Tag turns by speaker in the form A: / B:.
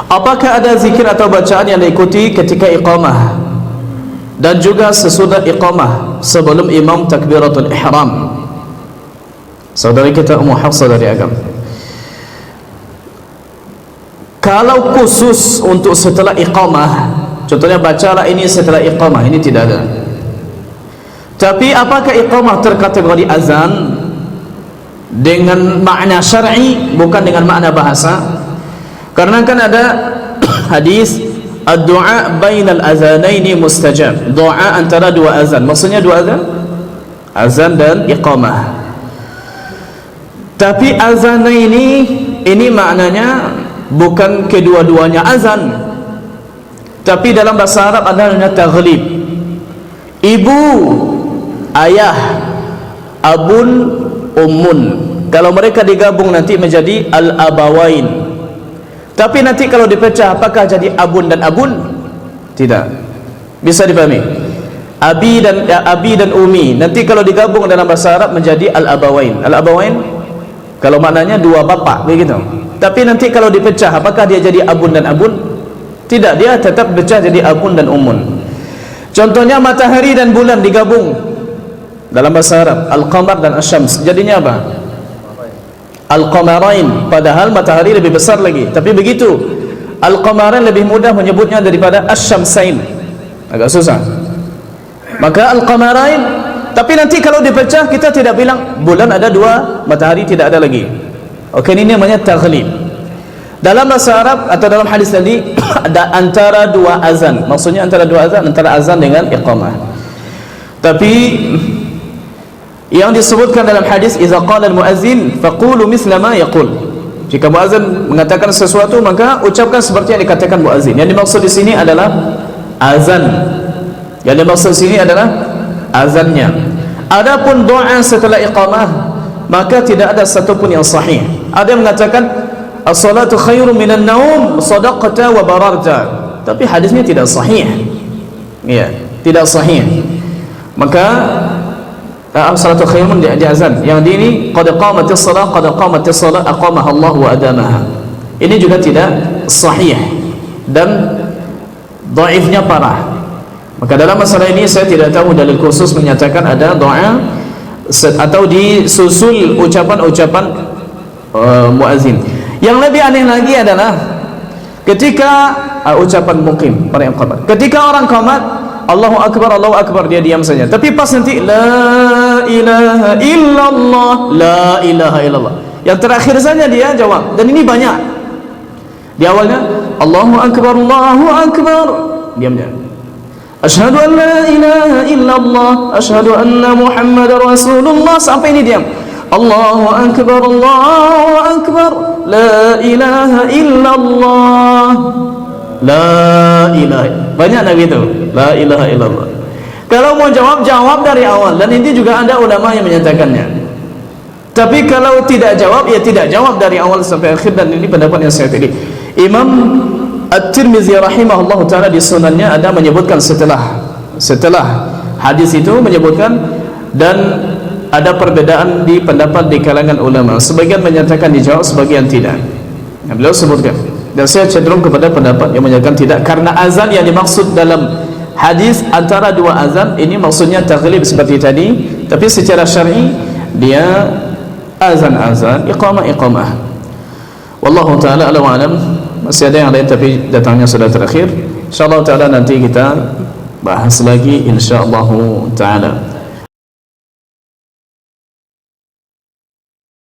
A: Apakah ada zikir atau bacaan yang diikuti ketika iqamah dan juga sesudah iqamah sebelum imam takbiratul ihram? Saudari kita Ummu Hafsah dari Agam, kalau khusus untuk setelah iqamah, contohnya bacalah ini setelah iqamah, ini tidak ada. Tapi apakah iqamah terkategori azan dengan makna syar'i, bukan dengan makna bahasa? Karena kan ada hadis ad-du'a bainal azanaini mustajab, doa antara dua azan. Maksudnya dua azan, azan dan iqamah. Tapi azanaini ini maknanya bukan kedua-duanya azan, tapi dalam bahasa Arab ada namanya taghlib. Ibu, ayah, abun, ummun, kalau mereka digabung nanti menjadi al-abawain. Tapi nanti kalau dipecah, apakah jadi abun dan abun? Tidak. Bisa dipahami? Abi dan umi, nanti kalau digabung dalam bahasa Arab menjadi al-abawain. Al-abawain kalau maknanya dua bapa, begitu. Tapi nanti kalau dipecah, apakah dia jadi abun dan abun? Tidak, dia tetap pecah jadi abun dan ummun. Contohnya matahari dan bulan digabung dalam bahasa Arab, al-qamar dan asy-syams, jadinya apa? Al-qamarain, padahal matahari lebih besar lagi. Tapi begitu, al-qamarain lebih mudah menyebutnya daripada asy-syamsain, agak susah. Maka al-qamarain, tapi nanti kalau dipecah kita tidak bilang bulan ada dua, matahari tidak ada lagi. Oke, ini namanya taghlib. Dalam bahasa Arab atau dalam hadis tadi ada antara dua azan, maksudnya antara dua azan, antara azan dengan iqamah. Tapi yang disebutkan dalam hadis, iza qala al-muazzin faqulu misla ma yaqul, jika muazzin mengatakan sesuatu maka ucapkan seperti yang dikatakan muazzin. Yang dimaksud di sini adalah azan, yang dimaksud di sini adalah azannya. Adapun doa setelah iqamah, maka tidak ada satupun yang sahih. Ada yang mengatakan as-salatu khairum minan naum, sadaqata wa bararta, tapi hadisnya tidak sahih. Ya, tidak sahih. Maka as-salatu khairum di azan, yang ini qad qamatis salat, qad qamatis salat, aqamaha Allah wa adamaha, ini juga tidak sahih dan dhaifnya parah. Maka dalam masalah ini saya tidak tahu dalil khusus menyatakan ada doa atau disusul ucapan-ucapan muazzin. Yang lebih aneh lagi adalah ketika ucapan muqim, para yang qamat, ketika orang qamat Allahu Akbar, dia diam saja. Tapi pas nanti la ilaha illallah, la ilaha illallah, yang terakhir saja dia jawab. Dan ini banyak. Di awalnya Allahu Akbar, diamnya. Asyhadu an la ilaha illallah, asyhadu anna Muhammadar Rasulullah, sampai ini diam. Allahu Akbar, la ilaha illallah, la ilaha. Banyak Nabi itu la ilaha illallah. Kalau mau jawab, jawab dari awal, dan ini juga ada ulama yang menyatakannya. Tapi kalau tidak jawab, ya tidak jawab dari awal sampai akhir, dan ini pendapat yang saya pilih. Imam At-Tirmizi rahimahullah ta'ala di sunannya ada menyebutkan setelah hadis itu menyebutkan, dan ada perbedaan di pendapat di kalangan ulama. Sebagian menyatakan dijawab, sebagian tidak. Yang beliau sebutkan, dan saya cenderung kepada pendapat yang menyatakan tidak, karena azan yang dimaksud dalam hadis antara dua azan ini maksudnya taghlib seperti tadi, tapi secara syar'i dia azan-azan, iqamah. Wallahu ta'ala a'lam wa alam. Masih ada yang lain tapi datangnya sudah terakhir. Insyaallah ta'ala nanti kita bahas lagi insyaallah ta'ala.